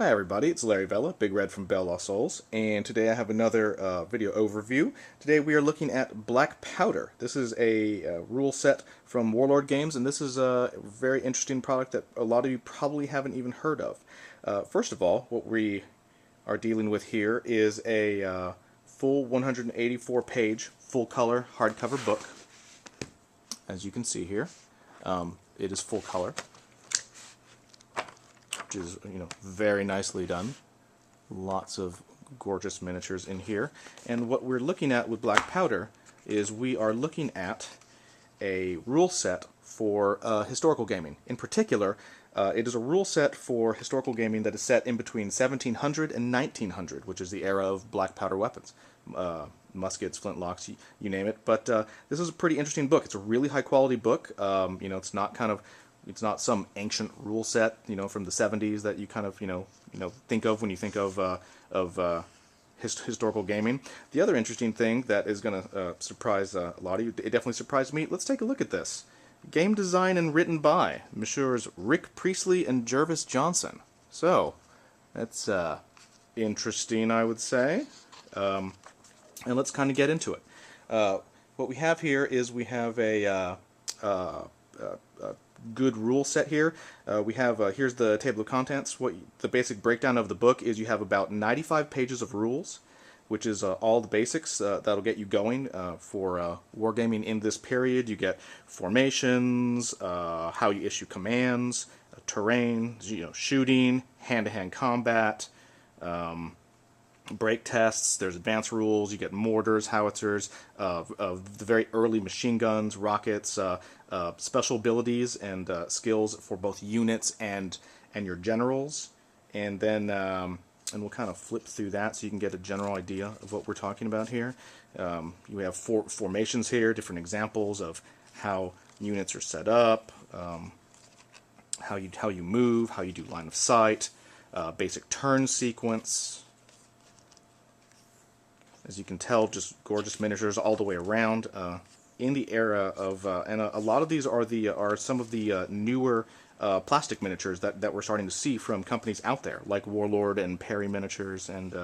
Hi everybody, it's Larry Vella, Big Red from BoLS, and today I have another video overview. Today we are looking at Black Powder. This is a rule set from Warlord Games, and this is a very interesting product that a lot of you probably haven't even heard of. First of all, what we are dealing with here is a full 184-page, full-color hardcover book. As you can see here, it is full color, which is very nicely done. Lots of gorgeous miniatures in here. And what we're looking at with Black Powder is we are looking at a rule set for historical gaming. In particular, it is a rule set for historical gaming that is set in between 1700 and 1900, which is the era of black powder weapons. Muskets, flintlocks, you name it. But this is a pretty interesting book. It's a really high quality book. It's not some ancient rule set, from the 70s that you kind of, think of when you think of historical gaming. The other interesting thing that is going to surprise a lot of you, it definitely surprised me. Let's take a look at this. Game design and written by Messrs. Rick Priestley and Jervis Johnson. So, that's interesting, I would say. And let's kind of get into it. What we have here is we have a good rule set here. We have here's the table of contents. The basic breakdown of the book is you have about 95 pages of rules, which is all the basics that'll get you going for wargaming in this period. You get formations, how you issue commands, terrain, shooting, hand-to-hand combat, break tests. There's advanced rules. You get mortars, howitzers, the very early machine guns, rockets, special abilities and skills for both units and your generals. And then and we'll kind of flip through that so you can get a general idea of what we're talking about here. You have formations here, different examples of how units are set up, how you move, how you do line of sight, basic turn sequence. As you can tell, just gorgeous miniatures all the way around. In the era of, and a lot of these are some of the newer plastic miniatures that we're starting to see from companies out there, like Warlord and Perry miniatures and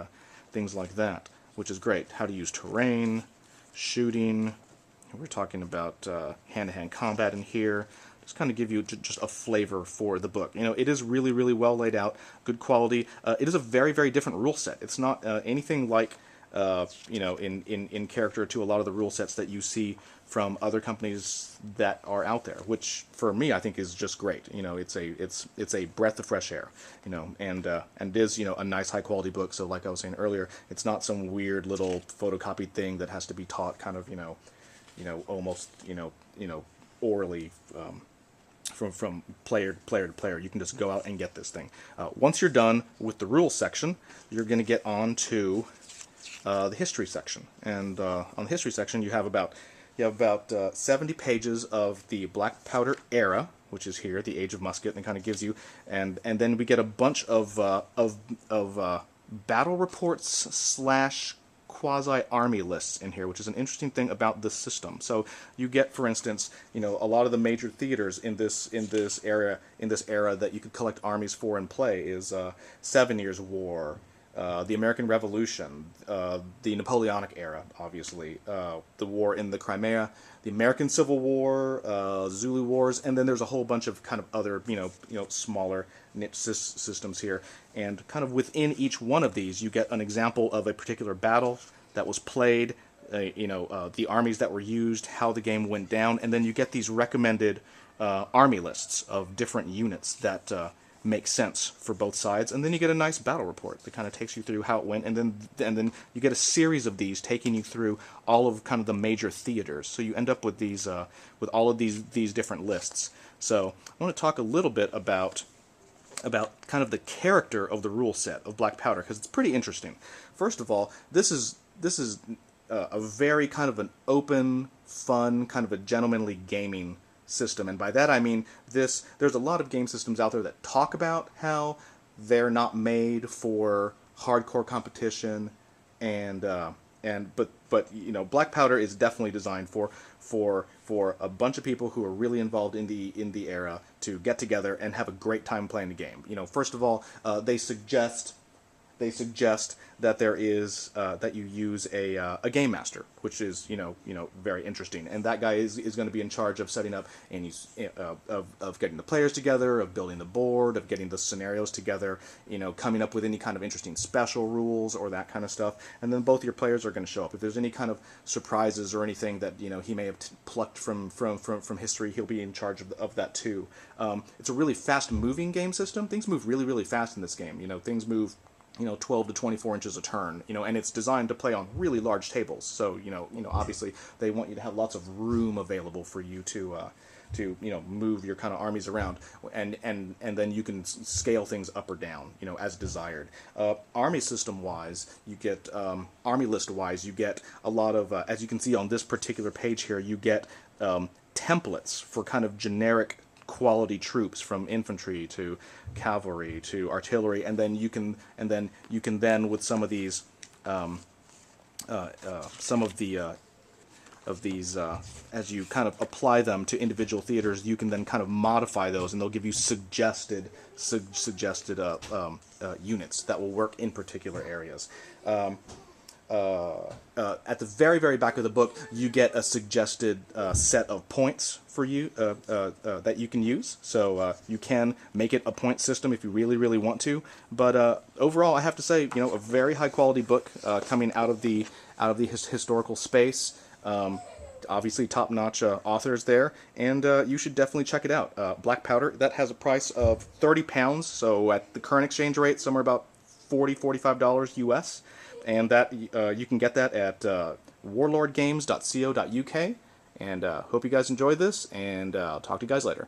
things like that, which is great. How to use terrain, shooting. We're talking about hand-to-hand combat in here. Just kind of give you just a flavor for the book. It is really, really well laid out, good quality. It is a very, very different rule set. It's not anything like in character to a lot of the rule sets that you see from other companies that are out there, which for me I think is just great. It's a breath of fresh air. And it is a nice high quality book. So like I was saying earlier, it's not some weird little photocopied thing that has to be taught kind of almost orally. From player to player. You can just go out and get this thing. Once you're done with the rules section, you're going to get on to the history section, and on the history section you have about 70 pages of the black powder era, which is here, the age of musket, and it kind of gives you, and then we get a bunch of battle reports / quasi-army lists in here, which is an interesting thing about this system. So you get, for instance, a lot of the major theaters in this era that you could collect armies for and play is 7 Years' War, the American Revolution, the Napoleonic era, obviously, the war in the Crimea, the American Civil War, Zulu Wars, and then there's a whole bunch of kind of other, smaller niche systems here. And kind of within each one of these, you get an example of a particular battle that was played, the armies that were used, how the game went down, and then you get these recommended army lists of different units that make sense for both sides, and then you get a nice battle report that kind of takes you through how it went, and then you get a series of these taking you through all of kind of the major theaters. So you end up with these with all of these different lists. So I want to talk a little bit about kind of the character of the rule set of Black Powder, because it's pretty interesting. First of all, this is a very kind of an open, fun, kind of a gentlemanly gaming system, and by that I mean there's a lot of game systems out there that talk about how they're not made for hardcore competition and but you know, Black Powder is definitely designed for a bunch of people who are really involved in the era to get together and have a great time playing the game. You know, first of all, they suggest that there is that you use a game master, which is you know very interesting, and that guy is going to be in charge of setting up any of getting the players together, of building the board, of getting the scenarios together, you know, coming up with any kind of interesting special rules or that kind of stuff, and then both your players are going to show up. If there's any kind of surprises or anything that you know he may have plucked from history, he'll be in charge of that too. It's a really fast moving game system. Things move really fast in this game. You know, things move, you know, 12 to 24 inches a turn, you know, and it's designed to play on really large tables. So, you know, obviously they want you to have lots of room available for you to you know, move your kind of armies around, and then you can scale things up or down, you know, as desired. Army system wise, you get army list wise, you get a lot of as you can see on this particular page here, you get templates for kind of generic quality troops, from infantry to cavalry to artillery, and then you can with some of these as you kind of apply them to individual theaters, you can then kind of modify those, and they'll give you suggested units that will work in particular areas. At the very back of the book, you get a suggested set of points for you that you can use. So you can make it a point system if you really want to. But overall, I have to say, you know, a very high quality book coming out of the historical space. Obviously, top-notch authors there, and you should definitely check it out. Black Powder, that has a price of £30, so at the current exchange rate, somewhere about $45 US. And that you can get that at warlordgames.co.uk. And hope you guys enjoyed this, and I'll talk to you guys later.